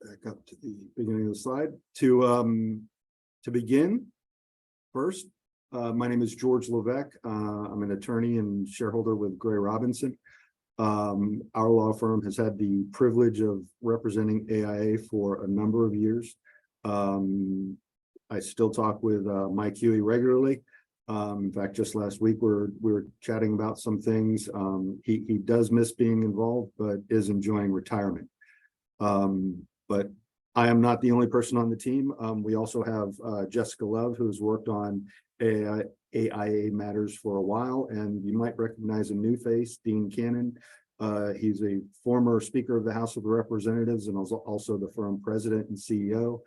back up to the beginning of the slide. To begin, first, my name is George Levesque. I'm an attorney and shareholder with Gray Robinson. Our law firm has had the privilege of representing AIA for a number of years. I still talk with Mike Huey regularly. In fact, just last week we were chatting about some things. He does miss being involved, but is enjoying retirement. But I am not the only person on the team. We also have Jessica Love, who's worked on AIA matters for a while, and you might recognize a new face, Dean Cannon. He's a former Speaker of the House of Representatives and also the firm president and CEO.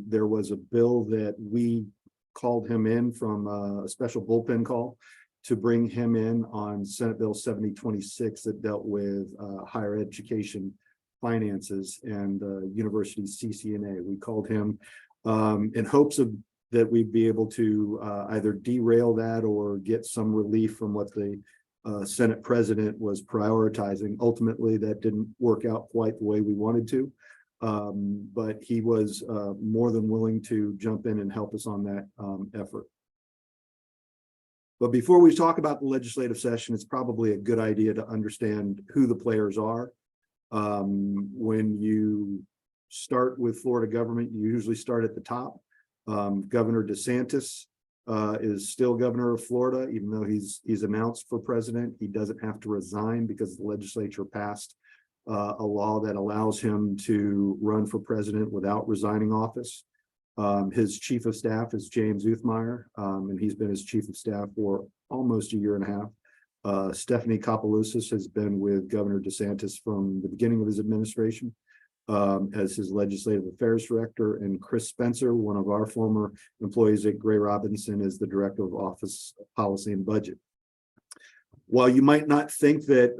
There was a bill that we called him in from a special bullpen call to bring him in on Senate Bill 7026 that dealt with higher education finances and university CCNA. We called him in hopes of that we'd be able to either derail that or get some relief from what the Senate president was prioritizing. Ultimately, that didn't work out quite the way we wanted to, but he was more than willing to jump in and help us on that effort. But before we talk about the legislative session, it's probably a good idea to understand who the players are. When you start with Florida government, you usually start at the top. Governor DeSantis is still governor of Florida, even though he's announced for president. He doesn't have to resign because the legislature passed a law that allows him to run for president without resigning office. His chief of staff is James Uthmeier, and he's been his chief of staff for almost a year and a half. Stephanie Kopeloussis has been with Governor DeSantis from the beginning of his administration as his legislative affairs director, and Chris Spencer, one of our former employees at Gray Robinson, is the director of office policy and budget. While you might not think that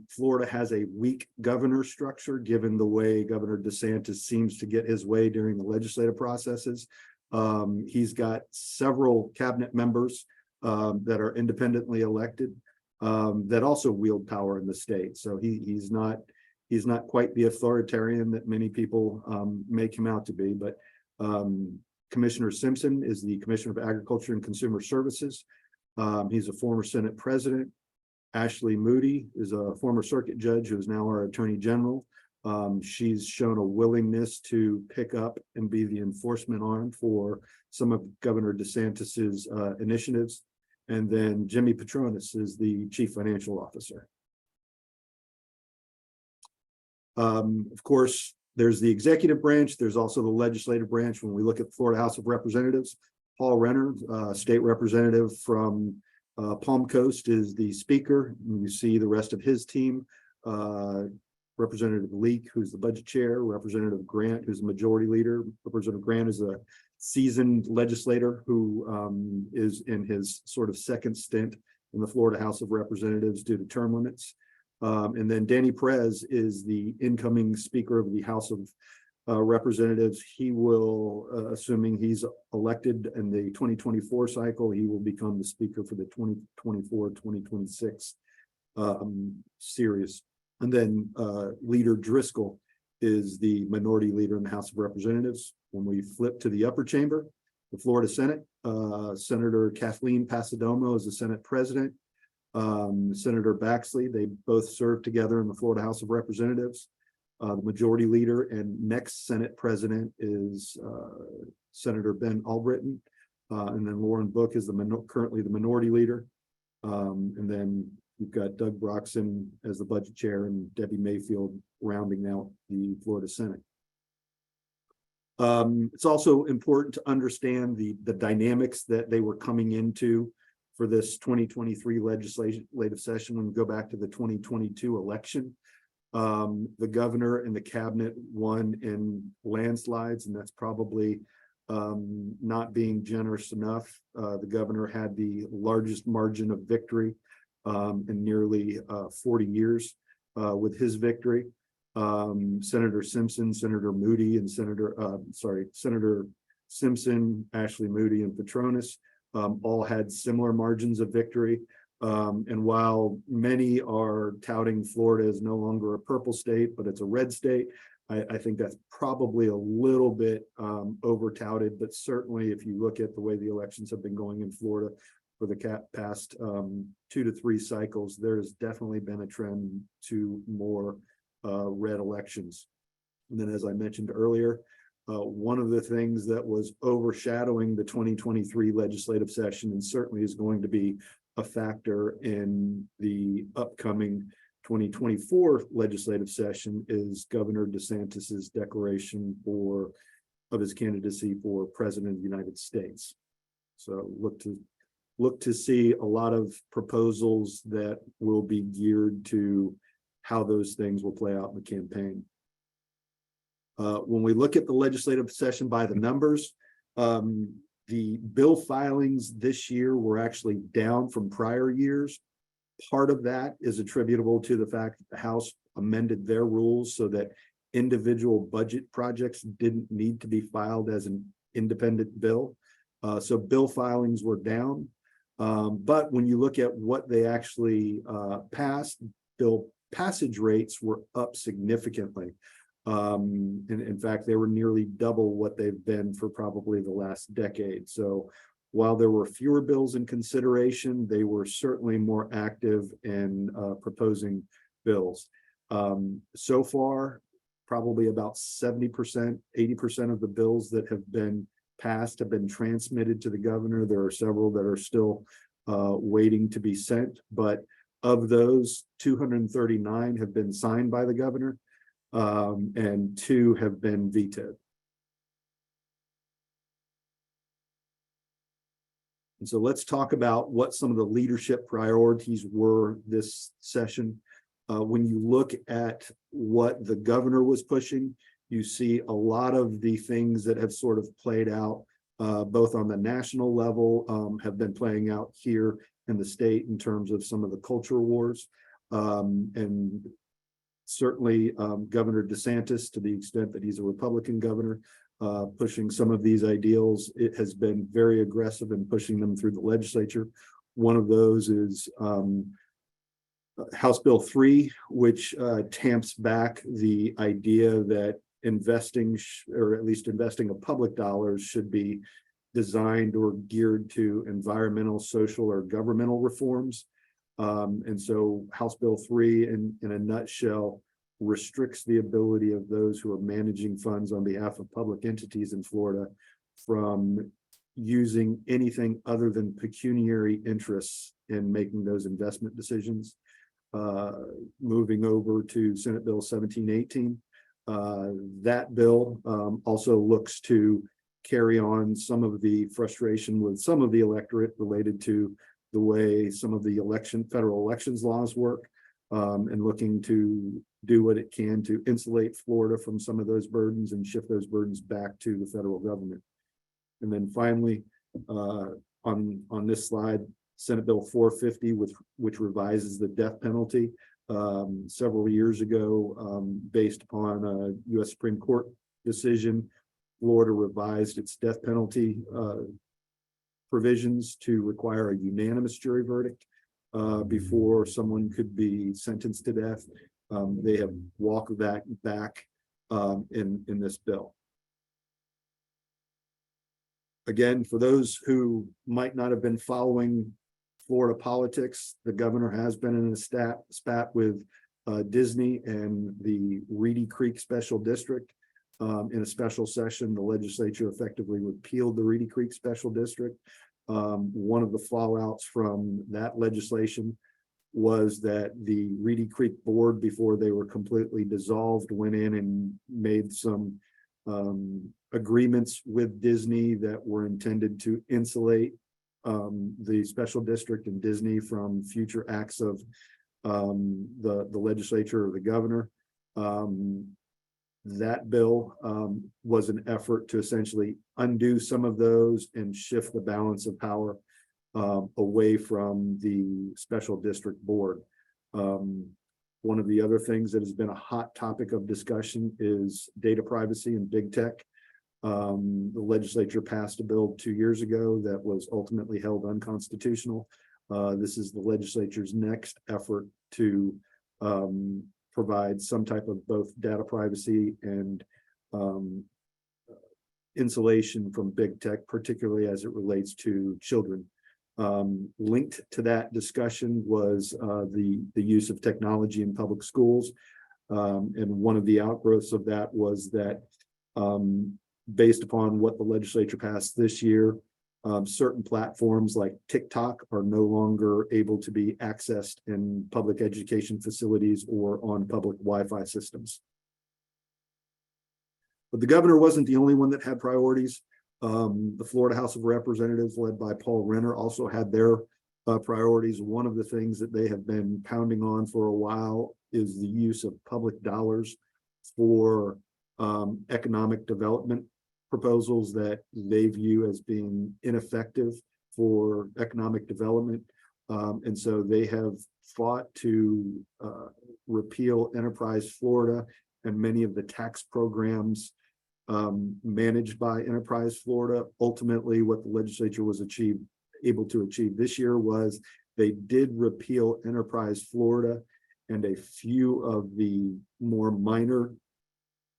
Florida has a weak governor structure, given the way Governor DeSantis seems to get his way during the legislative processes, he's got several cabinet members that are independently elected that also wield power in the state. So he's not quite the authoritarian that many people make him out to be. But Commissioner Simpson is the Commissioner of Agriculture and Consumer Services. He's a former Senate president. Ashley Moody is a former circuit judge who is now our Attorney General. She's shown a willingness to pick up and be the enforcement arm for some of Governor DeSantis's initiatives. And then Jimmy Patronis is the Chief Financial Officer. Of course, there's the executive branch. There's also the legislative branch. When we look at the Florida House of Representatives, Paul Renner, state representative from Palm Coast, is the speaker. And you see the rest of his team, Representative Leak, who's the budget chair, Representative Grant, who's the majority leader. Representative Grant is a seasoned legislator who is in his sort of second stint in the Florida House of Representatives due to term limits. And then Danny Perez is the incoming Speaker of the House of Representatives. He will, assuming he's elected in the 2024 cycle, he will become the Speaker for the 2024-2026 series. And then Leader Driscoll is the minority leader in the House of Representatives. When we flip to the upper chamber, the Florida Senate, Senator Kathleen Passidomo is the Senate president. Senator Baxley, they both served together in the Florida House of Representatives. The majority leader and next Senate president is Senator Ben Albritton, and then Lauren Book is currently the minority leader. And then you've got Doug Broxson as the budget chair and Debbie Mayfield rounding out the Florida Senate. It's also important to understand the dynamics that they were coming into for this 2023 legislative session. When we go back to the 2022 election, the governor and the cabinet won in landslides, and that's probably not being generous enough. The governor had the largest margin of victory in nearly 40 years with his victory. Senator Simpson, Senator Moody, and Senator Simpson, Ashley Moody, and Patronis all had similar margins of victory. And while many are touting Florida as no longer a purple state, but it's a red state, I think that's probably a little bit over touted, but certainly if you look at the way the elections have been going in Florida for the past 2 to 3 cycles, there's definitely been a trend to more red elections. And then, as I mentioned earlier, one of the things that was overshadowing the 2023 legislative session, and certainly is going to be a factor in the upcoming 2024 legislative session, is Governor DeSantis's declaration of his candidacy for president of the United States. So look to see a lot of proposals that will be geared to how those things will play out in the campaign. When we look at the legislative session by the numbers, the bill filings this year were actually down from prior years. Part of that is attributable to the fact that the House amended their rules so that individual budget projects didn't need to be filed as an independent bill. So bill filings were down. But when you look at what they actually passed, bill passage rates were up significantly. In fact, they were nearly double what they've been for probably the last decade. So while there were fewer bills in consideration, they were certainly more active in proposing bills. So far, probably about 70%, 80% of the bills that have been passed have been transmitted to the governor. There are several that are still waiting to be sent, but of those, 239 have been signed by the governor, and 2 have been vetoed. And so let's talk about what some of the leadership priorities were this session. When you look at what the governor was pushing, you see a lot of the things that have sort of played out, both on the national level, have been playing out here in the state in terms of some of the culture wars. And certainly Governor DeSantis, to the extent that he's a Republican governor, pushing some of these ideals, it has been very aggressive in pushing them through the legislature. One of those is House Bill 3, which tamps back the idea that investing, or at least investing of public dollars, should be designed or geared to environmental, social, or governmental reforms. And so House Bill 3, in a nutshell, restricts the ability of those who are managing funds on behalf of public entities in Florida from using anything other than pecuniary interests in making those investment decisions. Moving over to Senate Bill 1718, that bill also looks to carry on some of the frustration with some of the electorate related to the way some of the federal elections laws work, and looking to do what it can to insulate Florida from some of those burdens and shift those burdens back to the federal government. And then finally, on this slide, Senate Bill 450, which revises the death penalty. Several years ago, based upon a U.S. Supreme Court decision, Florida revised its death penalty provisions to require a unanimous jury verdict before someone could be sentenced to death. They have walked that back in this bill. Again, for those who might not have been following Florida politics, the governor has been in a spat with Disney and the Reedy Creek Special District. In a special session, the legislature effectively repealed the Reedy Creek Special District. One of the fallouts from that legislation was that the Reedy Creek Board, before they were completely dissolved, went in and made some agreements with Disney that were intended to insulate the special district and Disney from future acts of the legislature or the governor. That bill was an effort to essentially undo some of those and shift the balance of power away from the special district board. One of the other things that has been a hot topic of discussion is data privacy and big tech. The legislature passed a bill 2 years ago that was ultimately held unconstitutional. This is the legislature's next effort to provide some type of both data privacy and insulation from big tech, particularly as it relates to children. Linked to that discussion was the use of technology in public schools. And one of the outgrowths of that was that based upon what the legislature passed this year, certain platforms like TikTok are no longer able to be accessed in public education facilities or on public Wi-Fi systems. But the governor wasn't the only one that had priorities. The Florida House of Representatives, led by Paul Renner, also had their priorities. One of the things that they have been pounding on for a while is the use of public dollars for economic development proposals that they view as being ineffective for economic development. And so they have fought to repeal Enterprise Florida and many of the tax programs managed by Enterprise Florida. Ultimately, what the legislature was able to achieve this year was they did repeal Enterprise Florida and a few of the more minor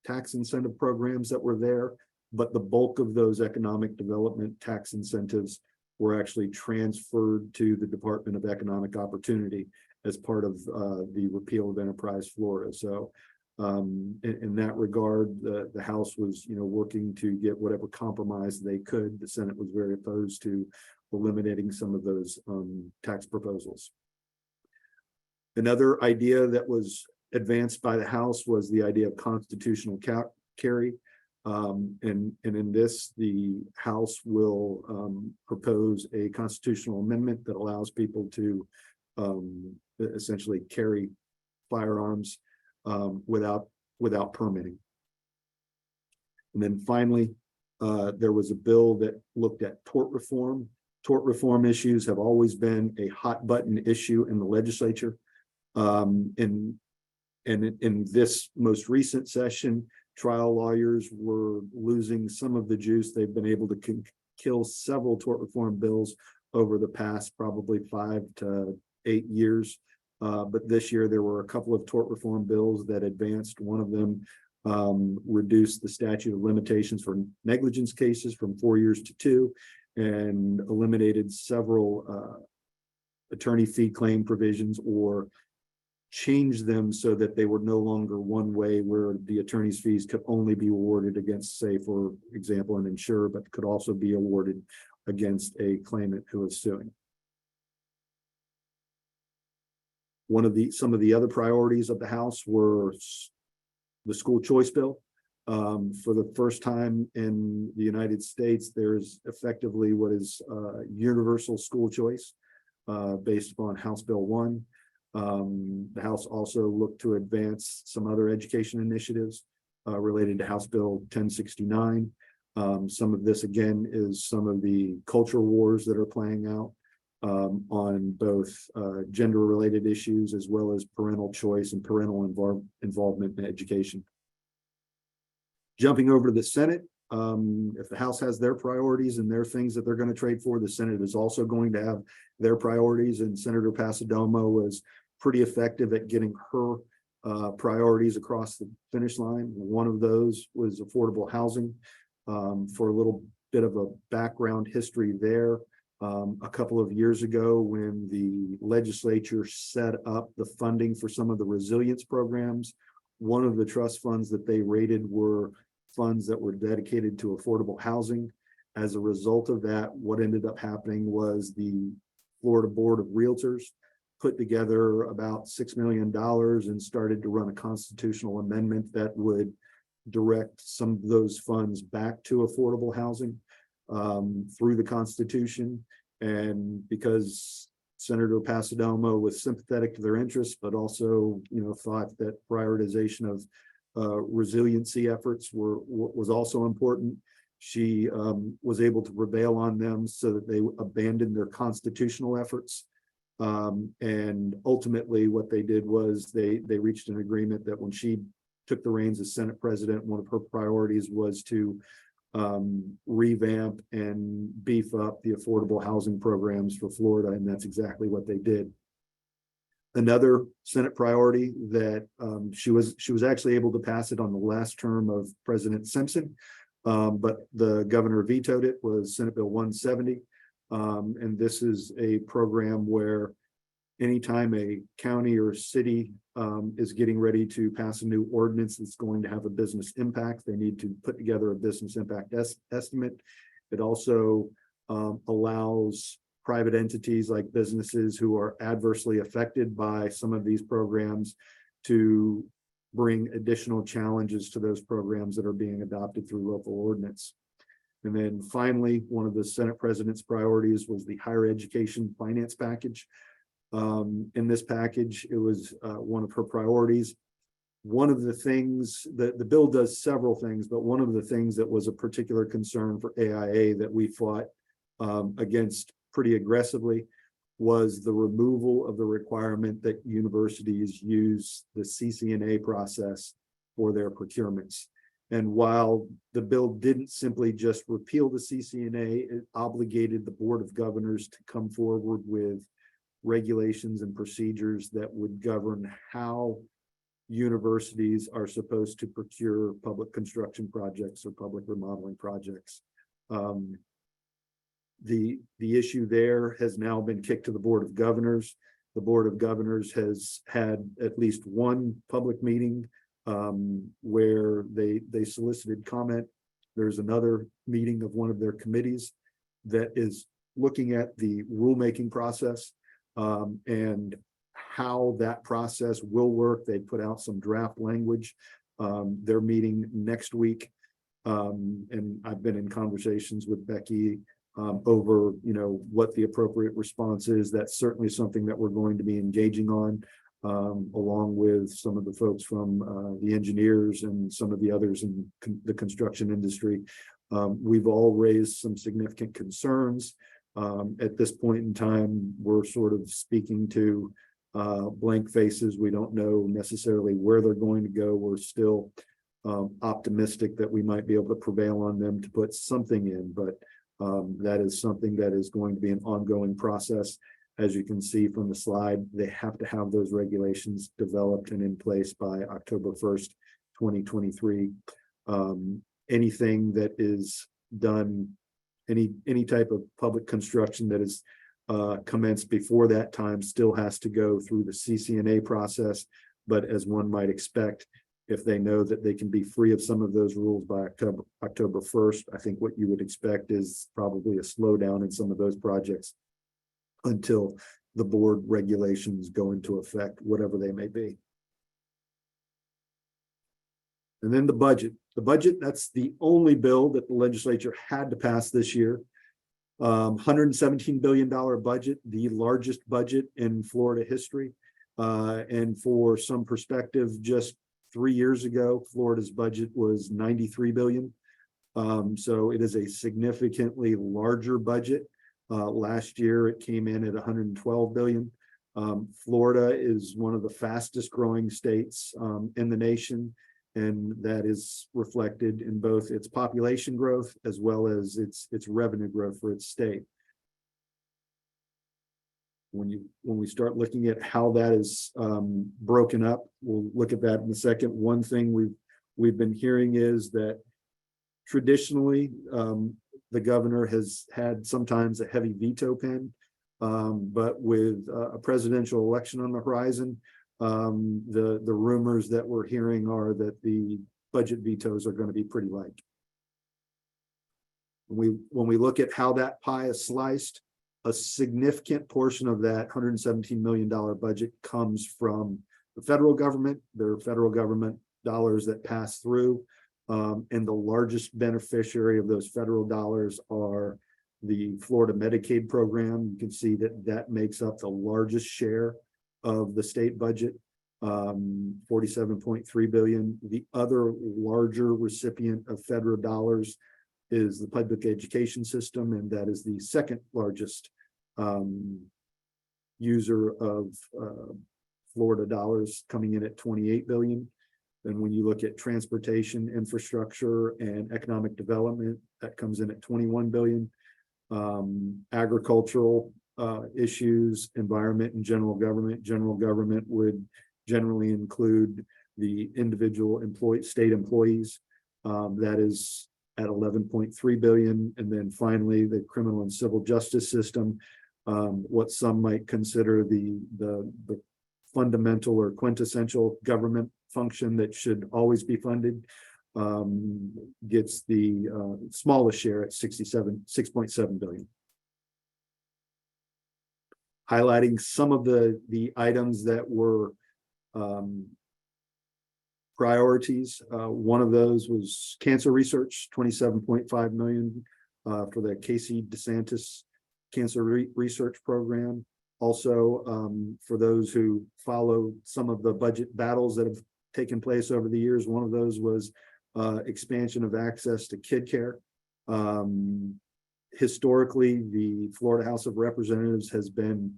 tax incentive programs that were there, but the bulk of those economic development tax incentives were actually transferred to the Department of Economic Opportunity as part of the repeal of Enterprise Florida. So in that regard, the House was, working to get whatever compromise they could. The Senate was very opposed to eliminating some of those tax proposals. Another idea that was advanced by the House was the idea of constitutional carry. And in this, the House will propose a constitutional amendment that allows people to essentially carry firearms without permitting. And then finally, there was a bill that looked at tort reform. Tort reform issues have always been a hot button issue in the legislature. And in this most recent session, trial lawyers were losing some of the juice. They've been able to kill several tort reform bills over the past probably 5 to 8 years. But this year there were a couple of tort reform bills that advanced. One of them reduced the statute of limitations for negligence cases from 4 years to 2, and eliminated several attorney fee claim provisions, or changed them so that they were no longer one way, where the attorney's fees could only be awarded against, say, for example, an insurer, but could also be awarded against a claimant who is suing. Some of the other priorities of the House were the school choice bill. For the first time in the United States, there's effectively what is universal school choice based upon House Bill 1. The House also looked to advance some other education initiatives related to House Bill 1069. Some of this, again, is some of the culture wars that are playing out on both gender-related issues, as well as parental choice and parental involvement in education. Jumping over to the Senate, if the House has their priorities and their things that they're going to trade for, the Senate is also going to have their priorities, and Senator Passidomo was pretty effective at getting her priorities across the finish line. One of those was affordable housing. For a little bit of a background history there, a couple of years ago, when the legislature set up the funding for some of the resilience programs, one of the trust funds that they rated were funds that were dedicated to affordable housing. As a result of that, what ended up happening was the Florida Board of Realtors put together about $6 million and started to run a constitutional amendment that would direct some of those funds back to affordable housing through the Constitution. And because Senator Passidomo was sympathetic to their interests, but also, thought that prioritization of resiliency efforts was also important, she was able to prevail on them so that they abandoned their constitutional efforts. And ultimately what they did was they reached an agreement that when she took the reins as Senate president, one of her priorities was to revamp and beef up the affordable housing programs for Florida, and that's exactly what they did. Another Senate priority that she was actually able to pass it on the last term of President Simpson, but the governor vetoed it, was Senate Bill 170. And this is a program where anytime a county or city is getting ready to pass a new ordinance that's going to have a business impact, they need to put together a business impact estimate. It also allows private entities like businesses who are adversely affected by some of these programs to bring additional challenges to those programs that are being adopted through local ordinance. And then finally, one of the Senate President's priorities was the higher education finance package. In this package, it was one of her priorities. One of the things that the bill does several things, but one of the things that was a particular concern for AIA that we fought against pretty aggressively was the removal of the requirement that universities use the CCNA process for their procurements. And while the bill didn't simply just repeal the CCNA, it obligated the Board of Governors to come forward with regulations and procedures that would govern how universities are supposed to procure public construction projects or public remodeling projects. The issue there has now been kicked to the Board of Governors. The Board of Governors has had at least one public meeting where they solicited comment. There's another meeting of one of their committees that is looking at the rulemaking process and how that process will work. They put out some draft language. They're meeting next week. And I've been in conversations with Becky over, what the appropriate response is. That's certainly something that we're going to be engaging on, along with some of the folks from the engineers and some of the others in the construction industry. We've all raised some significant concerns. At this point in time, we're sort of speaking to blank faces. We don't know necessarily where they're going to go. We're still optimistic that we might be able to prevail on them to put something in, but that is something that is going to be an ongoing process. As you can see from the slide, they have to have those regulations developed and in place by October 1st, 2023. Anything that is done, any type of public construction that is commenced before that time still has to go through the CCNA process. But as one might expect, if they know that they can be free of some of those rules by October 1st, I think what you would expect is probably a slowdown in some of those projects until the board regulations go into effect, whatever they may be. And then the budget. The budget, that's the only bill that the legislature had to pass this year. $117 billion budget, the largest budget in Florida history. And for some perspective, just 3 years ago, Florida's budget was $93 billion. So it is a significantly larger budget. Last year, it came in at $112 billion. Florida is one of the fastest growing states in the nation, and that is reflected in both its population growth as well as its revenue growth for its state. When we start looking at how that is broken up, we'll look at that in a second. One thing we've been hearing is that traditionally the governor has had sometimes a heavy veto pen, but with a presidential election on the horizon, the rumors that we're hearing are that the budget vetoes are going to be pretty light. When we look at how that pie is sliced, a significant portion of that $117 million budget comes from the federal government. There are federal government dollars that pass through, and the largest beneficiary of those federal dollars are the Florida Medicaid program. You can see that makes up the largest share of the state budget, $47.3 billion. The other larger recipient of federal dollars is the public education system, and that is the second largest user of Florida dollars, coming in at $28 billion. And when you look at transportation, infrastructure, and economic development, that comes in at $21 billion. Agricultural issues, environment and general government. General government would generally include the individual state employees. That is at 11.3 billion. And then finally, the criminal and civil justice system, what some might consider the fundamental or quintessential government function that should always be funded, gets the smallest share at 6.7 billion. Highlighting some of the items that were priorities. One of those was cancer research, 27.5 million for the Casey DeSantis Cancer Research Program. Also, for those who follow some of the budget battles that have taken place over the years, one of those was expansion of access to kid care. Historically, the Florida House of Representatives has been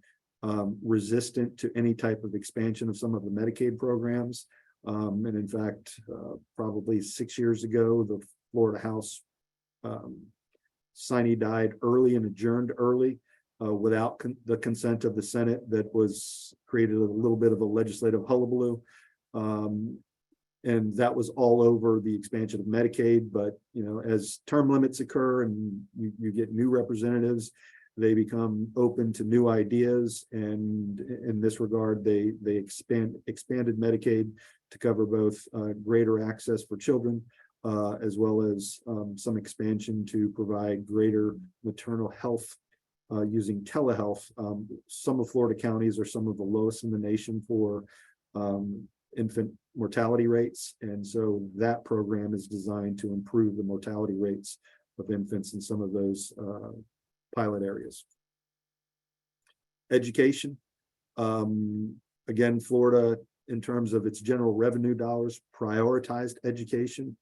resistant to any type of expansion of some of the Medicaid programs. And in fact, probably 6 years ago, the Florida House sine died early and adjourned early without the consent of the Senate. That was created a little bit of a legislative hullabaloo. And that was all over the expansion of Medicaid. But, you know, as term limits occur and you get new representatives, they become open to new ideas. And in this regard, they expanded Medicaid to cover both greater access for children, as well as some expansion to provide greater maternal health using telehealth. Some of Florida counties are some of the lowest in the nation for infant mortality rates. And so that program is designed to improve the mortality rates of infants in some of those pilot areas. Education. Again, Florida, in terms of its general revenue dollars, prioritized education.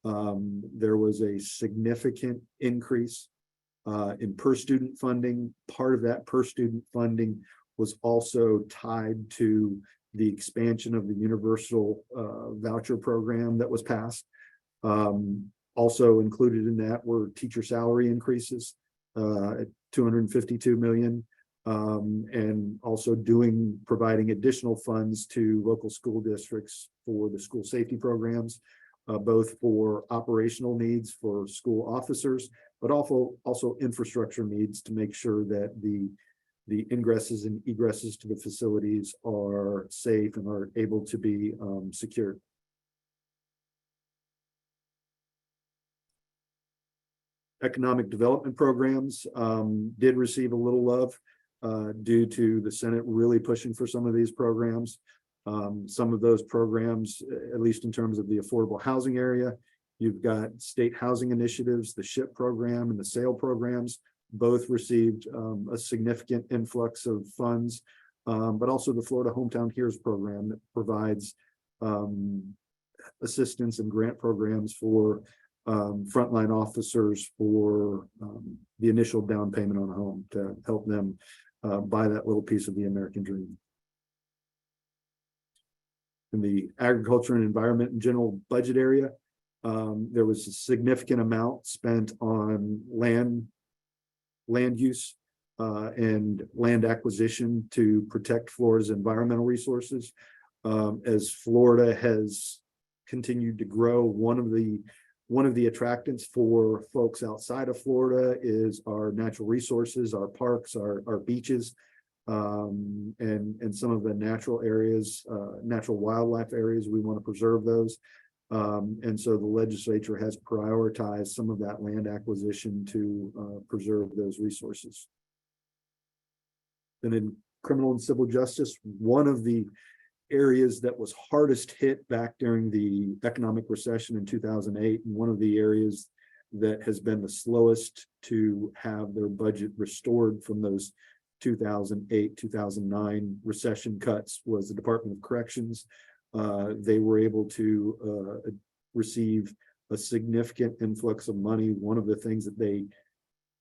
There was a significant increase in per student funding. Part of that per student funding was also tied to the expansion of the universal voucher program that was passed. Also included in that were teacher salary increases at 252 million, and also providing additional funds to local school districts for the school safety programs, both for operational needs for school officers, but also infrastructure needs to make sure that the ingresses and egresses to the facilities are safe and are able to be secured. Economic development programs did receive a little love due to the Senate really pushing for some of these programs. Some of those programs, at least in terms of the affordable housing area, you've got state housing initiatives, the SHIP program and the SAIL programs, both received a significant influx of funds, but also the Florida Hometown Heroes program that provides assistance and grant programs for frontline officers for the initial down payment on a home to help them buy that little piece of the American dream. In the agriculture and environment and general budget area, there was a significant amount spent on land use and land acquisition to protect Florida's environmental resources. As Florida has continued to grow, one of the attractants for folks outside of Florida is our natural resources, our parks, our beaches, and some of the natural areas, natural wildlife areas. We want to preserve those. And so the legislature has prioritized some of that land acquisition to preserve those resources. And in criminal and civil justice, one of the areas that was hardest hit back during the economic recession in 2008, and one of the areas that has been the slowest to have their budget restored from those 2008, 2009 recession cuts, was the Department of Corrections. They were able to receive a significant influx of money. One of the things that they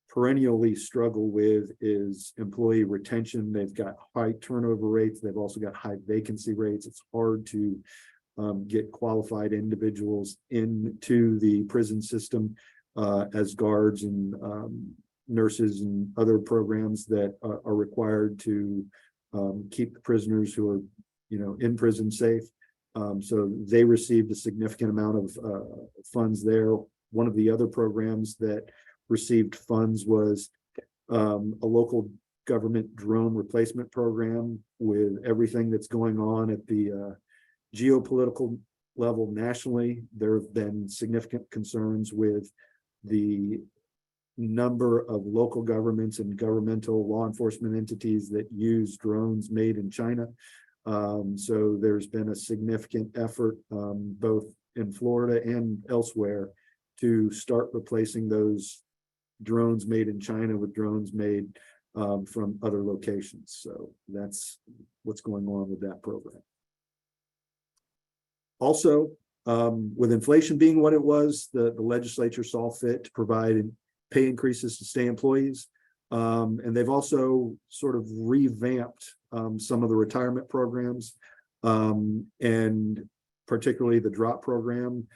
perennially struggle with is employee retention. They've got high turnover rates. They've also got high vacancy rates. It's hard to get qualified individuals into the prison system as guards and nurses and other programs that are required to keep the prisoners who are, in prison safe. So they received a significant amount of funds there. One of the other programs that received funds was a local government drone replacement program. With everything that's going on at the geopolitical level nationally, there have been significant concerns with the number of local governments and governmental law enforcement entities that use drones made in China. So there's been a significant effort, both in Florida and elsewhere, to start replacing those drones made in China with drones made from other locations. So that's what's going on with that program. Also, with inflation being what it was, the legislature saw fit to provide pay increases to state employees. And they've also sort of revamped some of the retirement programs, and particularly the drop program.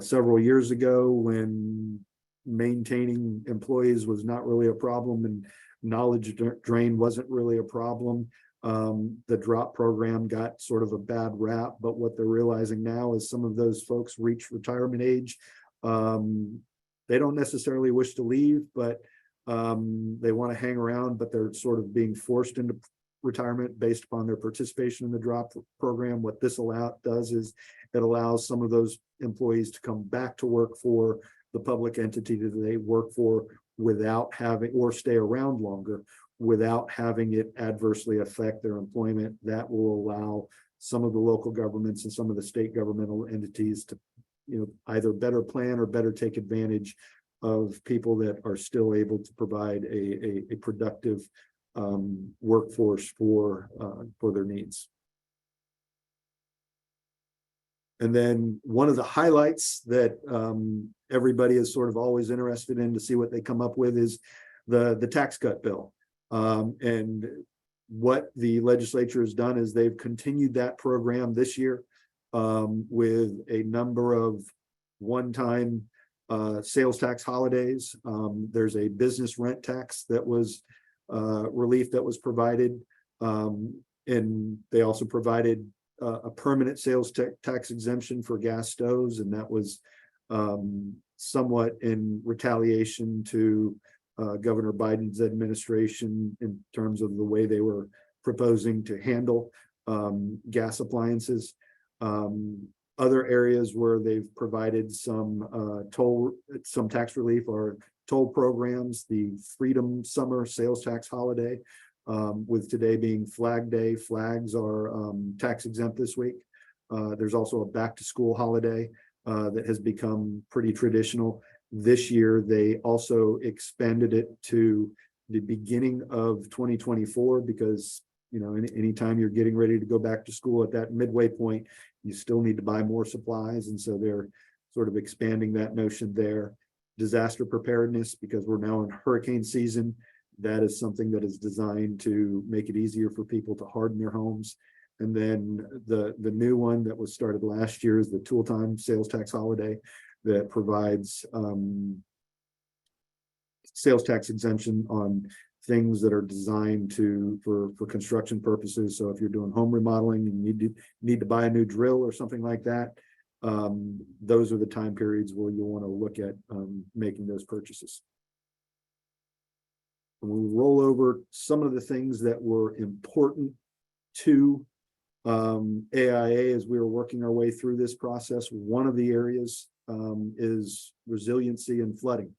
Several years ago, when maintaining employees was not really a problem and knowledge drain wasn't really a problem, the drop program got sort of a bad rap. But what they're realizing now is some of those folks reach retirement age. They don't necessarily wish to leave, but they want to hang around, but they're sort of being forced into retirement based upon their participation in the drop program. What this does is it allows some of those employees to come back to work for the public entity that they work for without having, or stay around longer without having it adversely affect their employment. That will allow some of the local governments and some of the state governmental entities to, either better plan or better take advantage of people that are still able to provide a productive workforce for their needs. And then one of the highlights that everybody is sort of always interested in to see what they come up with is the tax cut bill. And what the legislature has done is they've continued that program this year with a number of one-time sales tax holidays. There's a business rent tax that was relief that was provided, and they also provided a permanent sales tax exemption for gas stoves, and that was somewhat in retaliation to Governor Biden's administration in terms of the way they were proposing to handle gas appliances. Other areas where they've provided some tax relief are toll programs, the Freedom Summer Sales Tax Holiday, with today being Flag Day. Flags are tax exempt this week. There's also a back to school holiday that has become pretty traditional. This year, they also expanded it to the beginning of 2024 because, anytime you're getting ready to go back to school at that midway point, you still need to buy more supplies. And so they're sort of expanding that notion there. Disaster preparedness, because we're now in hurricane season. That is something that is designed to make it easier for people to harden their homes. And then the new one that was started last year is the Tool Time Sales Tax Holiday that provides sales tax exemption on things that are designed for construction purposes. So if you're doing home remodeling and you need to buy a new drill or something like that, those are the time periods where you'll want to look at making those purchases. And we'll roll over some of the things that were important to AIA as we were working our way through this process. One of the areas is resiliency and flooding.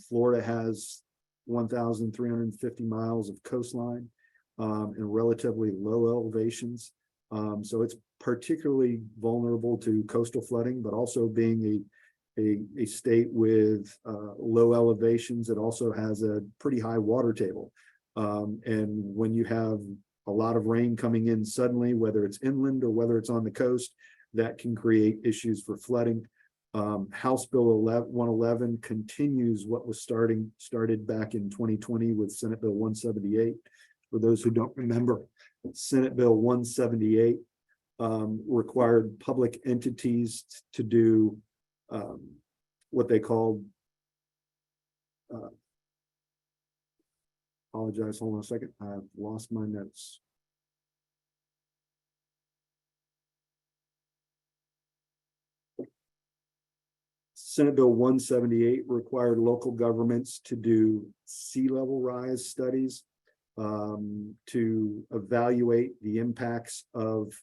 Florida has 1,350 miles of coastline and relatively low elevations. So it's particularly vulnerable to coastal flooding, but also being a state with low elevations, it also has a pretty high water table. And when you have a lot of rain coming in suddenly, whether it's inland or whether it's on the coast, that can create issues for flooding. House Bill 111 continues what was started back in 2020 with Senate Bill 178. For those who don't remember, Senate Bill 178 required public entities to do what they called Apologize, hold on a second. I've lost my notes. Senate Bill 178 required local governments to do sea level rise studies to evaluate the impacts of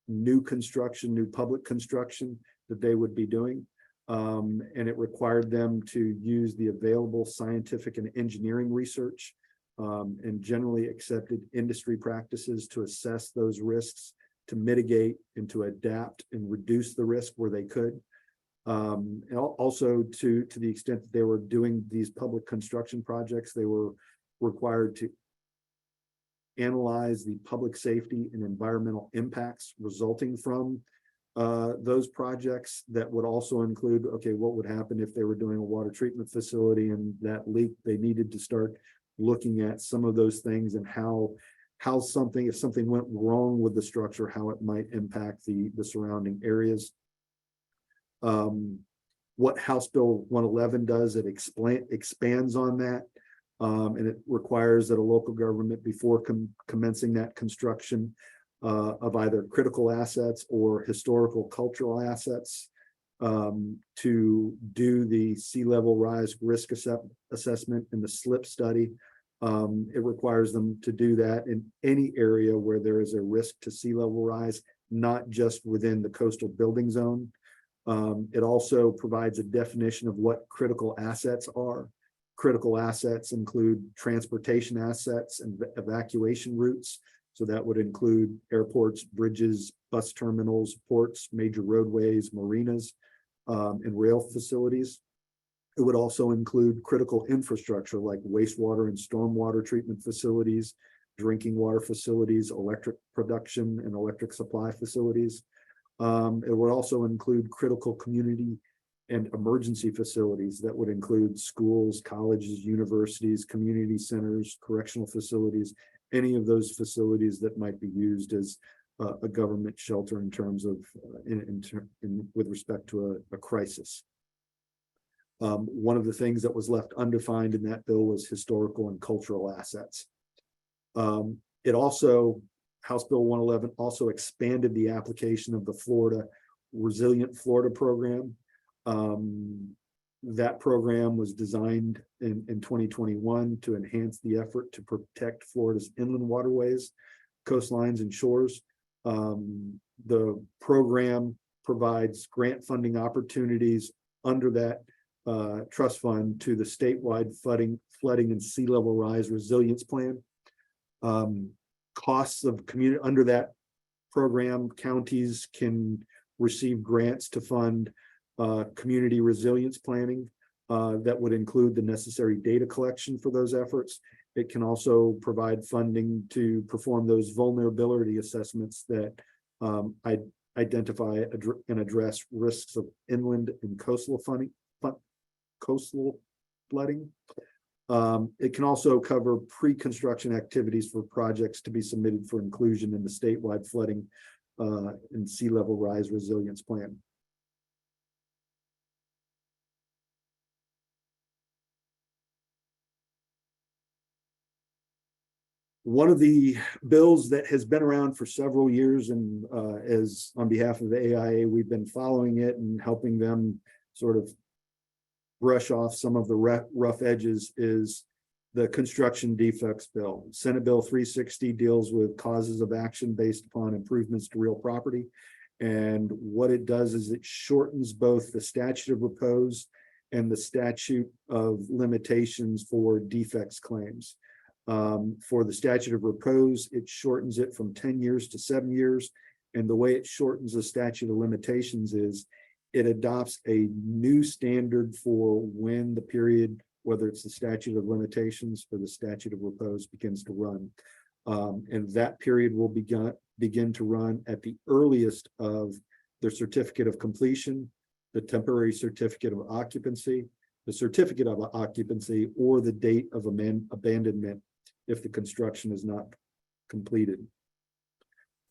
new construction, new public construction that they would be doing. And it required them to use the available scientific and engineering research and generally accepted industry practices to assess those risks, to mitigate and to adapt and reduce the risk where they could. And also to the extent that they were doing these public construction projects, they were required to analyze the public safety and environmental impacts resulting from those projects. That would also include, okay, what would happen if they were doing a water treatment facility and that leak? They needed to start looking at some of those things and how something, if something went wrong with the structure, how it might impact the surrounding areas. What House Bill 111 does, it expands on that, and it requires that a local government, before commencing that construction of either critical assets or historical cultural assets, to do the sea level rise risk assessment and the slip study. It requires them to do that in any area where there is a risk to sea level rise, not just within the coastal building zone. It also provides a definition of what critical assets are. Critical assets include transportation assets and evacuation routes. So that would include airports, bridges, bus terminals, ports, major roadways, marinas, and rail facilities. It would also include critical infrastructure like wastewater and stormwater treatment facilities, drinking water facilities, electric production and electric supply facilities. It would also include critical community and emergency facilities that would include schools, colleges, universities, community centers, correctional facilities, any of those facilities that might be used as a government shelter in terms of with respect to a crisis. One of the things that was left undefined in that bill was historical and cultural assets. It also, House Bill 111 also expanded the application of the Florida Resilient Florida program. That program was designed in 2021 to enhance the effort to protect Florida's inland waterways, coastlines, and shores. The program provides grant funding opportunities under that trust fund to the statewide flooding and sea level rise resilience plan. Costs of community under that program, counties can receive grants to fund community resilience planning that would include the necessary data collection for those efforts. It can also provide funding to perform those vulnerability assessments that identify and address risks of inland and coastal flooding. It can also cover pre-construction activities for projects to be submitted for inclusion in the statewide flooding and sea level rise resilience plan. One of the bills that has been around for several years, and as on behalf of the AIA, we've been following it and helping them sort of brush off some of the rough edges, is the construction defects bill. Senate Bill 360 deals with causes of action based upon improvements to real property. And what it does is it shortens both the statute of repose and the statute of limitations for defects claims. For the statute of repose, it shortens it from 10 years to 7 years. And the way it shortens the statute of limitations is it adopts a new standard for when the period, whether it's the statute of limitations or the statute of repose, begins to run. And that period will begin to run at the earliest of the certificate of completion, the temporary certificate of occupancy, the certificate of occupancy, or the date of abandonment if the construction is not completed.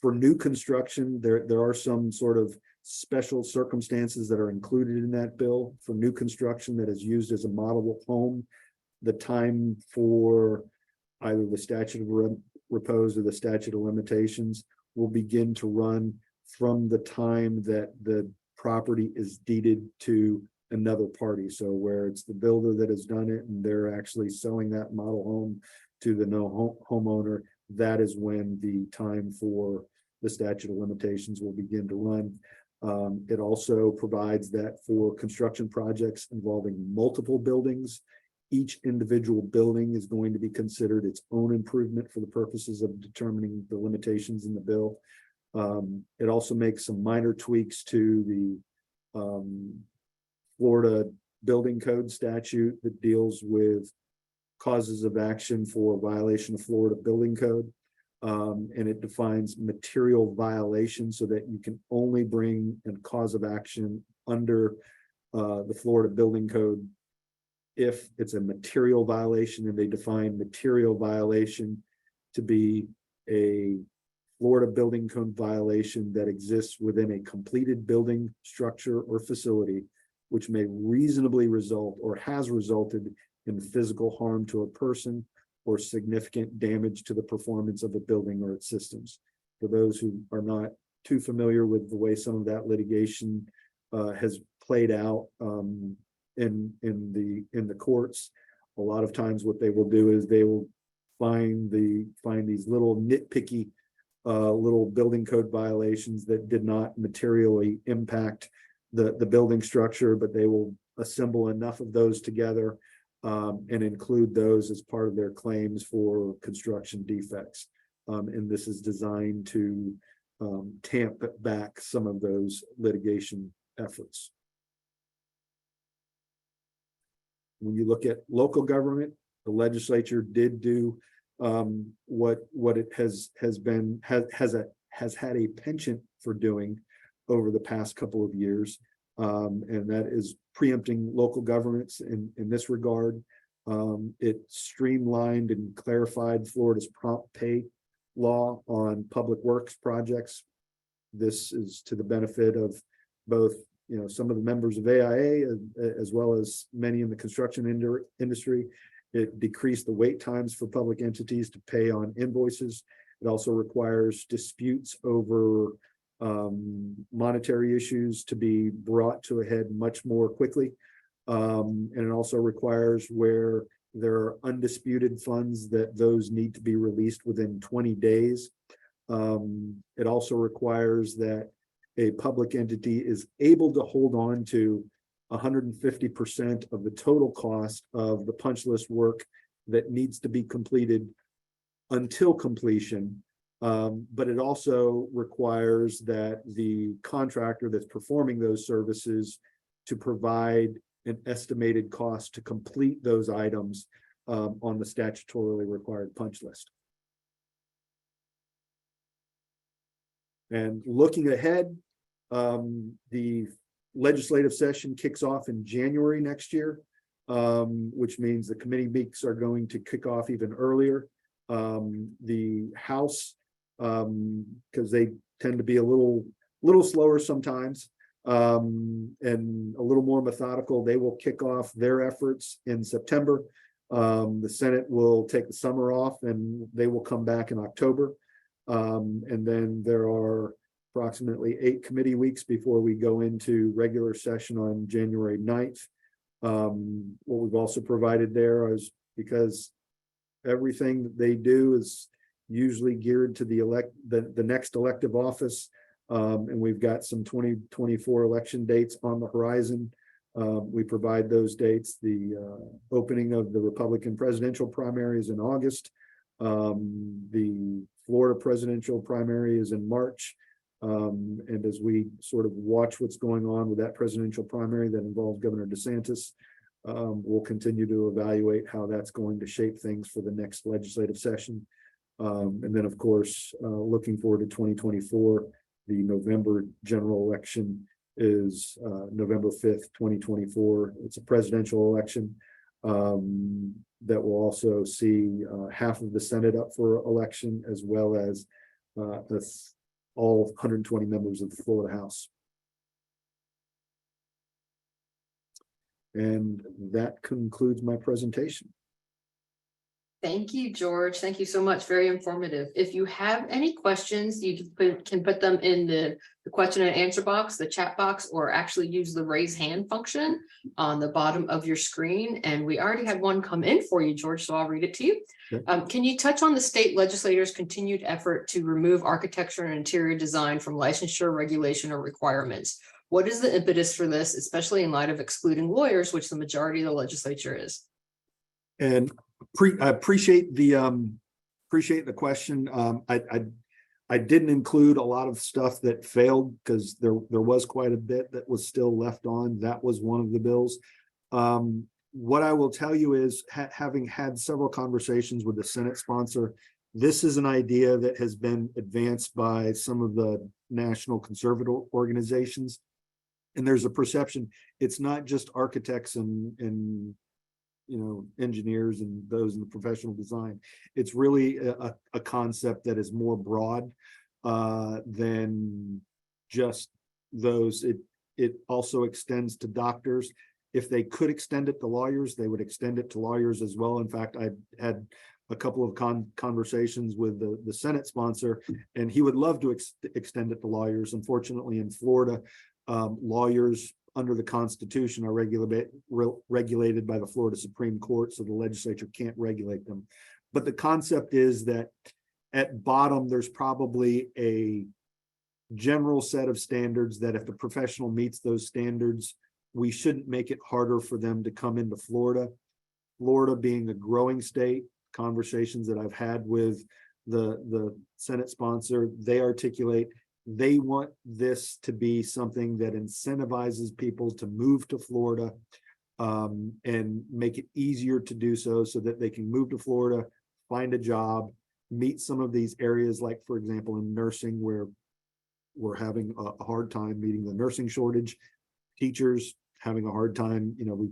For new construction, there are some sort of special circumstances that are included in that bill. For new construction that is used as a model home, the time for either the statute of repose or the statute of limitations will begin to run from the time that the property is deeded to another party. So where it's the builder that has done it and they're actually selling that model home to the homeowner, that is when the time for the statute of limitations will begin to run. It also provides that for construction projects involving multiple buildings, each individual building is going to be considered its own improvement for the purposes of determining the limitations in the bill. It also makes some minor tweaks to the Florida Building Code statute that deals with causes of action for violation of Florida Building Code. And it defines material violation so that you can only bring a cause of action under the Florida Building Code if it's a material violation, and they define material violation to be a Florida Building Code violation that exists within a completed building, structure, or facility, which may reasonably result or has resulted in physical harm to a person or significant damage to the performance of a building or its systems. For those who are not too familiar with the way some of that litigation has played out in the courts, a lot of times what they will do is they will find these little nitpicky little building code violations that did not materially impact the building structure, but they will assemble enough of those together and include those as part of their claims for construction defects. And this is designed to tamp back some of those litigation efforts. When you look at local government, the legislature did do what it has had a penchant for doing over the past couple of years, and that is preempting local governments in this regard. It streamlined and clarified Florida's prompt pay law on public works projects. This is to the benefit of both, some of the members of AIA as well as many in the construction industry. It decreased the wait times for public entities to pay on invoices. It also requires disputes over monetary issues to be brought to a head much more quickly. And it also requires where there are undisputed funds that those need to be released within 20 days. It also requires that a public entity is able to hold on to 150% of the total cost of the punch list work that needs to be completed until completion. But it also requires that the contractor that's performing those services to provide an estimated cost to complete those items on the statutorily required punch list. And looking ahead, the legislative session kicks off in January next year, which means the committee weeks are going to kick off even earlier. The House, because they tend to be a little slower sometimes, and a little more methodical, they will kick off their efforts in September. The Senate will take the summer off and they will come back in October. And then there are approximately 8 committee weeks before we go into regular session on January 9th. What we've also provided there is, because everything that they do is usually geared to the next elective office, and we've got some 2024 election dates on the horizon. We provide those dates. The opening of the Republican presidential primary is in August. The Florida presidential primary is in March. And as we sort of watch what's going on with that presidential primary that involves Governor DeSantis, we'll continue to evaluate how that's going to shape things for the next legislative session. And then, of course, looking forward to 2024, the November general election is November 5th, 2024. It's a presidential election that will also see half of the Senate up for election, as well as all 120 members of the Florida House. And that concludes my presentation. Thank you, George. Thank you so much. Very informative. If you have any questions, you can put them in the question and answer box, the chat box, or actually use the raise hand function on the bottom of your screen. And we already had one come in for you, George, so I'll read it to you. Okay. Can you touch on the state legislators' continued effort to remove architecture and interior design from licensure, regulation, or requirements? What is the impetus for this, especially in light of excluding lawyers, which the majority of the legislature is? And I appreciate the question. I didn't include a lot of stuff that failed because there was quite a bit that was still left on. That was one of the bills. What I will tell you is, having had several conversations with the Senate sponsor, this is an idea that has been advanced by some of the national conservative organizations. And there's a perception it's not just architects and engineers and those in the professional design. It's really a concept that is more broad than just those. It also extends to doctors. If they could extend it to lawyers, they would extend it to lawyers as well. In fact, I had a couple of conversations with the Senate sponsor, and he would love to extend it to lawyers. Unfortunately, in Florida, lawyers under the Constitution are regulated by the Florida Supreme Court, so the legislature can't regulate them. But the concept is that at bottom, there's probably a general set of standards that if the professional meets those standards, we shouldn't make it harder for them to come into Florida. Florida being a growing state, conversations that I've had with the Senate sponsor, they articulate they want this to be something that incentivizes people to move to Florida and make it easier to do so that they can move to Florida, find a job, meet some of these areas, like, for example, in nursing, where we're having a hard time meeting the nursing shortage, teachers having a hard time. We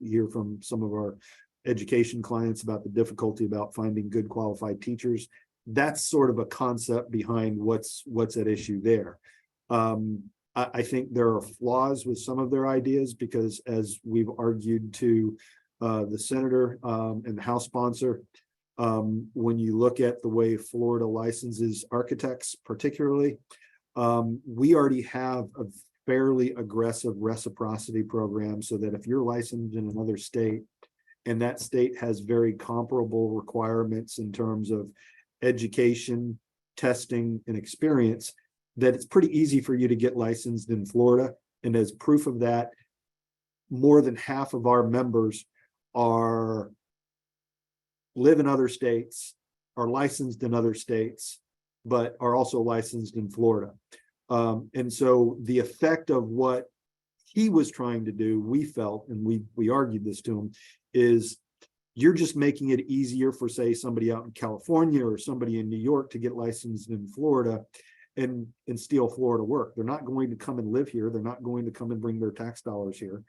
hear from some of our education clients about the difficulty about finding good qualified teachers. That's sort of a concept behind what's at issue there. I think there are flaws with some of their ideas because, as we've argued to the senator and the House sponsor, when you look at the way Florida licenses architects, particularly, we already have a fairly aggressive reciprocity program, so that if you're licensed in another state and that state has very comparable requirements in terms of education, testing, and experience, that it's pretty easy for you to get licensed in Florida. And as proof of that, more than half of our members live in other states, are licensed in other states, but are also licensed in Florida. And so the effect of what he was trying to do, we felt, and we argued this to him, is you're just making it easier for, say, somebody out in California or somebody in New York to get licensed in Florida and steal Florida work. They're not going to come and live here. They're not going to come and bring their tax dollars here.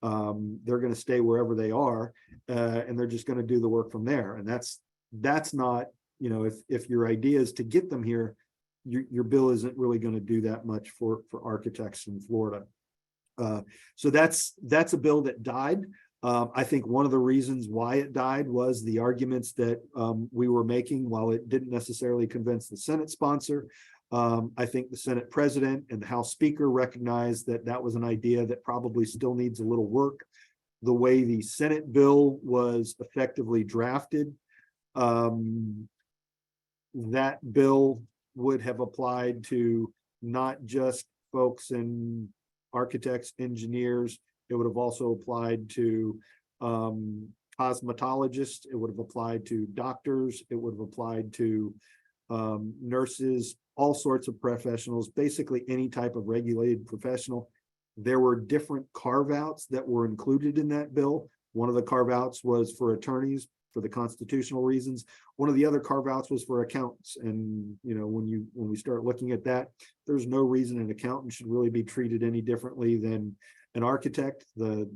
They're going to stay wherever they are, and they're just going to do the work from there. And that's not, if your idea is to get them here, your bill isn't really going to do that much for architects in Florida. So that's a bill that died. I think one of the reasons why it died was the arguments that we were making. While it didn't necessarily convince the Senate sponsor, I think the Senate president and the House speaker recognized that that was an idea that probably still needs a little work. The way the Senate bill was effectively drafted, that bill would have applied to not just folks in architects, engineers. It would have also applied to cosmetologists. It would have applied to doctors. It would have applied to nurses, all sorts of professionals, basically any type of regulated professional. There were different carve-outs that were included in that bill. One of the carve-outs was for attorneys for the constitutional reasons. One of the other carve-outs was for accountants. And when we start looking at that, there's no reason an accountant should really be treated any differently than an architect. The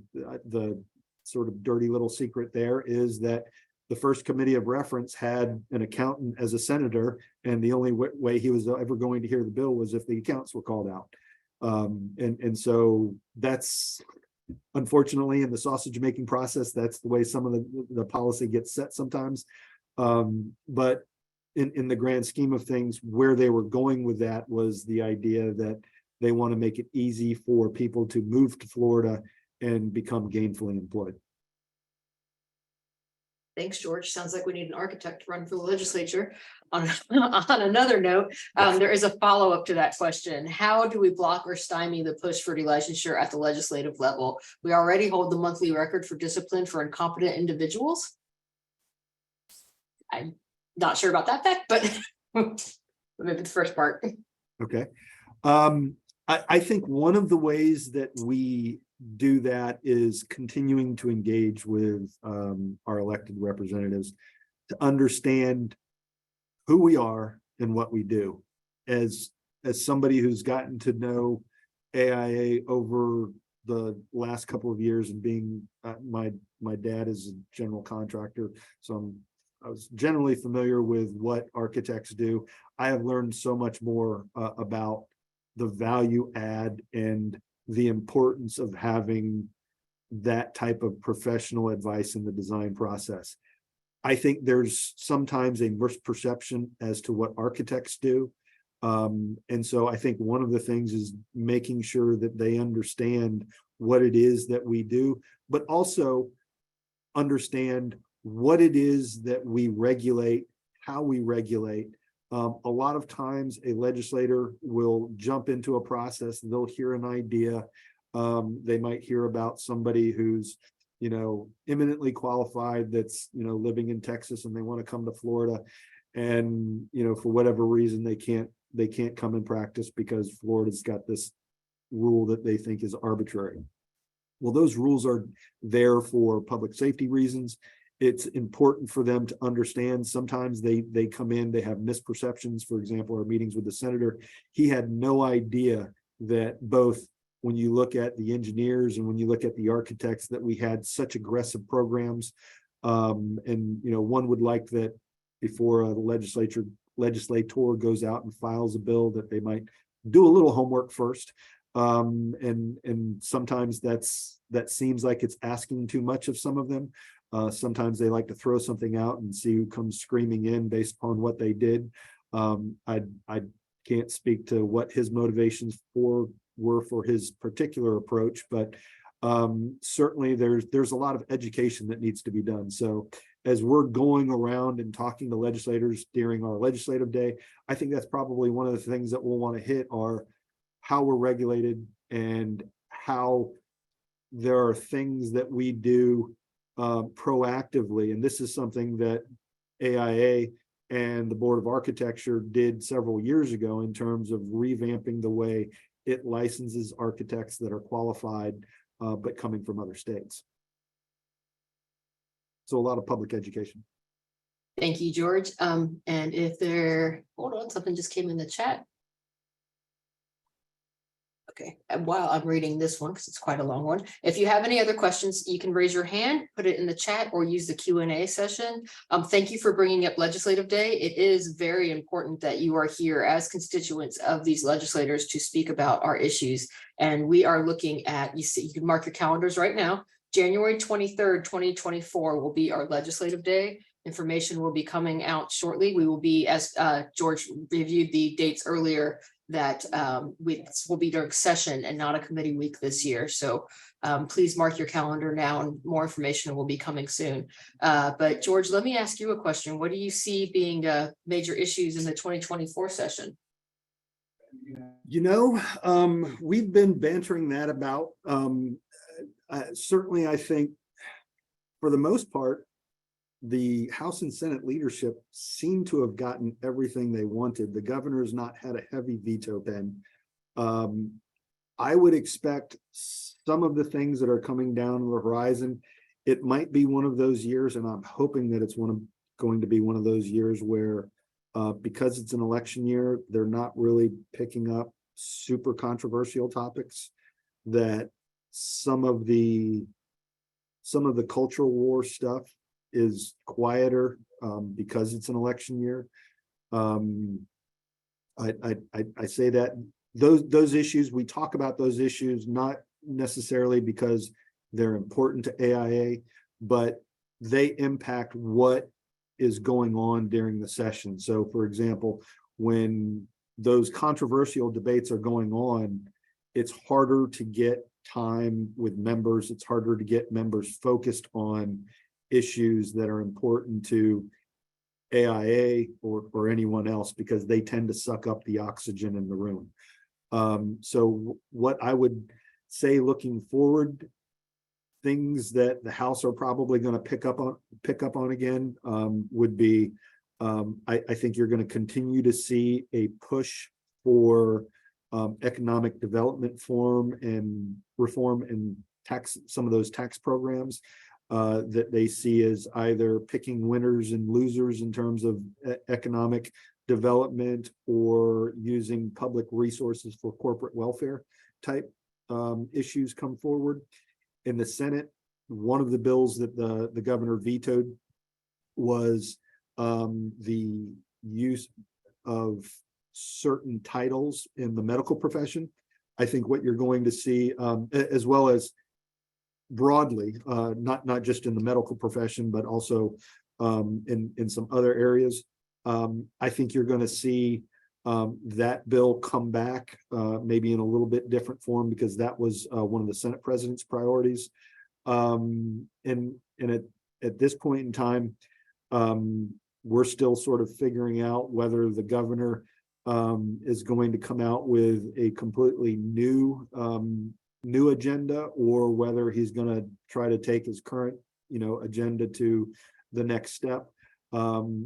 sort of dirty little secret there is that the first committee of reference had an accountant as a senator, and the only way he was ever going to hear the bill was if the accountants were called out. And so that's, unfortunately, in the sausage making process, that's the way some of the policy gets set sometimes. But in the grand scheme of things, where they were going with that was the idea that they want to make it easy for people to move to Florida and become gainfully employed. Thanks, George. Sounds like we need an architect to run for the legislature. On another note, there is a follow-up to that question. How do we block or stymie the push for delicensure at the legislative level? We already hold the monthly record for discipline for incompetent individuals. I'm not sure about that fact, but maybe the first part. Okay. I think one of the ways that we do that is continuing to engage with our elected representatives to understand who we are and what we do. As somebody who's gotten to know AIA over the last couple of years and being my dad is a general contractor, so I was generally familiar with what architects do. I have learned so much more about the value add and the importance of having that type of professional advice in the design process. I think there's sometimes a misperception as to what architects do. And so I think one of the things is making sure that they understand what it is that we do, but also understand what it is that we regulate, how we regulate. A lot of times a legislator will jump into a process, they'll hear an idea. They might hear about somebody who's, eminently qualified that's, living in Texas and they want to come to Florida. And, for whatever reason, they can't come and practice because Florida's got this rule that they think is arbitrary. Well, those rules are there for public safety reasons. It's important for them to understand. Sometimes they come in, they have misperceptions. For example, our meetings with the senator, he had no idea that both when you look at the engineers and when you look at the architects, that we had such aggressive programs. And one would like that before the legislator goes out and files a bill, that they might do a little homework first. And sometimes that seems like it's asking too much of some of them. Sometimes they like to throw something out and see who comes screaming in based upon what they did. I can't speak to what his motivations were for his particular approach, but certainly there's a lot of education that needs to be done. So as we're going around and talking to legislators during our legislative day, I think that's probably one of the things that we'll want to hit are how we're regulated and how there are things that we do proactively. And this is something that AIA and the Board of Architecture did several years ago in terms of revamping the way it licenses architects that are qualified, but coming from other states. So a lot of public education. Thank you, George. And if hold on, something just came in the chat. Okay, and while I'm reading this one, because it's quite a long one, if you have any other questions, you can raise your hand, put it in the chat, or use the Q&A session. Thank you for bringing up Legislative Day. It is very important that you are here as constituents of these legislators to speak about our issues. And we are looking at, you can mark your calendars right now, January 23rd, 2024 will be our Legislative Day. Information will be coming out shortly. We will be, as George reviewed the dates earlier, that will be during session and not a committee week this year. So please mark your calendar now, and more information will be coming soon. But George, let me ask you a question. What do you see being major issues in the 2024 session? We've been bantering that about. Certainly, I think for the most part, the House and Senate leadership seem to have gotten everything they wanted. The governor has not had a heavy veto pen. I would expect some of the things that are coming down the horizon. It might be one of those years, and I'm hoping that it's going to be one of those years where, because it's an election year, they're not really picking up super controversial topics. That some of the cultural war stuff is quieter because it's an election year. I say that those issues, we talk about those issues not necessarily because they're important to AIA, but they impact what is going on during the session. So for example, when those controversial debates are going on, it's harder to get time with members. It's harder to get members focused on issues that are important to AIA or anyone else, because they tend to suck up the oxygen in the room. So what I would say looking forward, things that the House are probably going to pick up on again would be, I think you're going to continue to see a push for economic development reform and some of those tax programs that they see as either picking winners and losers in terms of economic development or using public resources for corporate welfare type issues come forward. In the Senate, one of the bills that the governor vetoed was the use of certain titles in the medical profession. I think what you're going to see, as well as broadly, not just in the medical profession, but also in some other areas, I think you're going to see that bill come back, maybe in a little bit different form, because that was one of the Senate president's priorities. And at this point in time, we're still sort of figuring out whether the governor is going to come out with a completely new agenda, or whether he's going to try to take his current, agenda to the next step.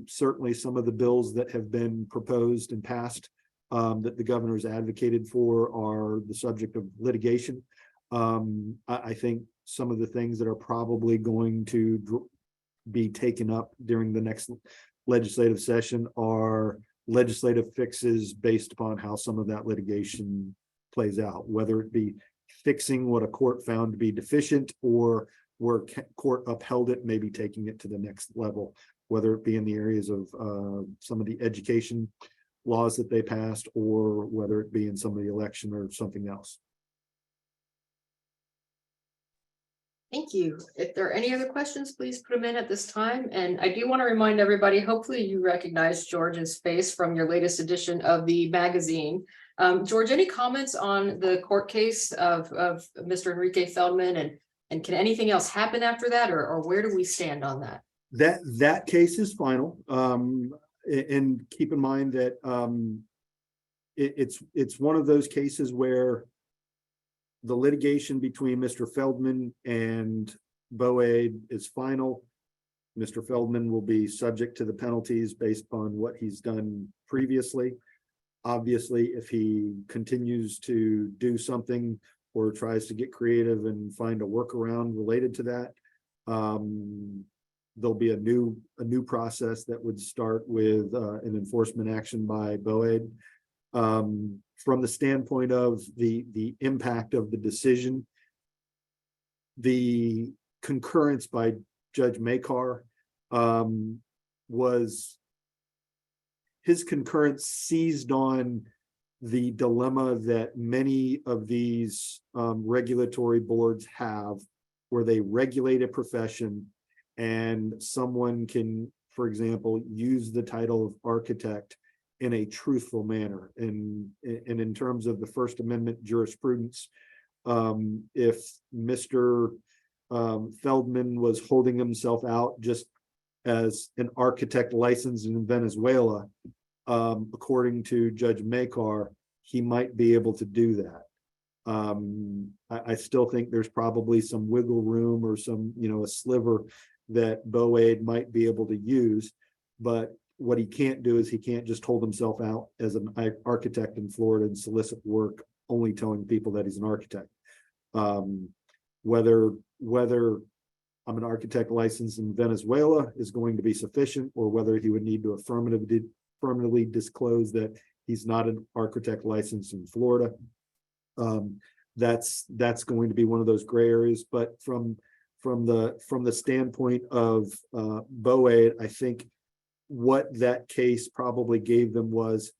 Certainly some of the bills that have been proposed and passed that the governor's advocated for are the subject of litigation. I think some of the things that are probably going to be taken up during the next legislative session are legislative fixes based upon how some of that litigation plays out, whether it be fixing what a court found to be deficient, or where court upheld it, maybe taking it to the next level, whether it be in the areas of some of the education laws that they passed, or whether it be in some of the election or something else. Thank you. If there are any other questions, please put them in at this time. And I do want to remind everybody, hopefully you recognize George's face from your latest edition of the magazine. George, any comments on the court case of Mr. Enrique Feldman, and can anything else happen after that, or where do we stand on that? That case is final. And keep in mind that it's one of those cases where the litigation between Mr. Feldman and BOAID is final. Mr. Feldman will be subject to the penalties based upon what he's done previously. Obviously, if he continues to do something or tries to get creative and find a workaround related to that, there'll be a new process that would start with an enforcement action by BOAID. From the standpoint of the impact of the decision, the concurrence by Judge Makar was his concurrence seized on the dilemma that many of these regulatory boards have, where they regulate a profession and someone can, for example, use the title of architect in a truthful manner. And in terms of the First Amendment jurisprudence, if Mr. Feldman was holding himself out just as an architect licensed in Venezuela, according to Judge Makar, he might be able to do that. I still think there's probably some wiggle room or some, a sliver that BOAID might be able to use, but what he can't do is he can't just hold himself out as an architect in Florida and solicit work, only telling people that he's an architect. Whether I'm an architect licensed in Venezuela is going to be sufficient, or whether he would need to affirmatively disclose that he's not an architect licensed in Florida. That's going to be one of those gray areas. But from the standpoint of BOAID, I think what that case probably gave them was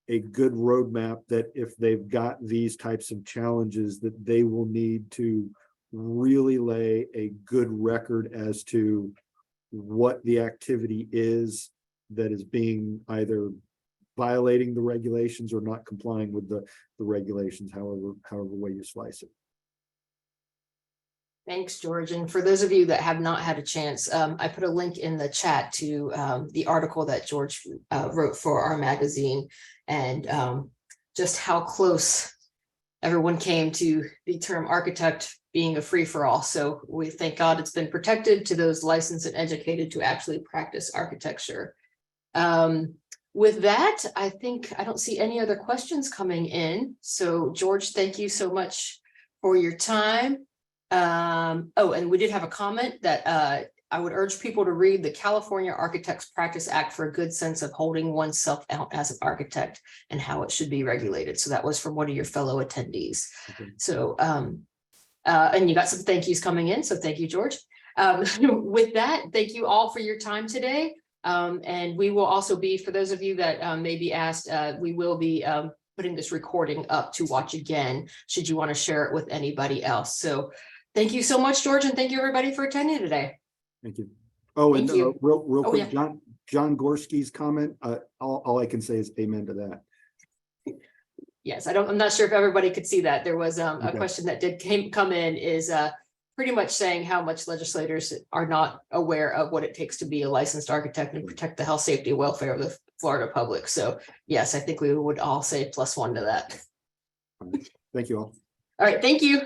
a good roadmap that if they've got these types of challenges, that they will need to really lay a good record as to what the activity is that is being either violating the regulations or not complying with the regulations, however way you slice it. Thanks, George. And for those of you that have not had a chance, I put a link in the chat to the article that George wrote for our magazine, and just how close everyone came to the term architect being a free-for-all. So we thank God it's been protected to those licensed and educated to actually practice architecture. With that, I think I don't see any other questions coming in. So George, thank you so much for your time. Oh, and we did have a comment that I would urge people to read the California Architects Practice Act for a good sense of holding oneself out as an architect and how it should be regulated. So that was from one of your fellow attendees. Okay. So, and you got some thank yous coming in. So thank you, George. With that, thank you all for your time today. And we will also be, for those of you that may be asked, we will be putting this recording up to watch again, should you want to share it with anybody else. So thank you so much, George, and thank you everybody for attending today. Thank you. Oh, Thank and you. real Oh, quick, yeah. John Gorski's comment, all I can say is amen to that. Yes, I'm not sure if everybody could see that. There was a Okay. question that did come in is pretty much saying how much legislators are not aware of what it takes to be a licensed architect and protect the health, safety, and welfare of the Florida public. So yes, I think we would all say +1 to that. Thank you all. All right, thank you.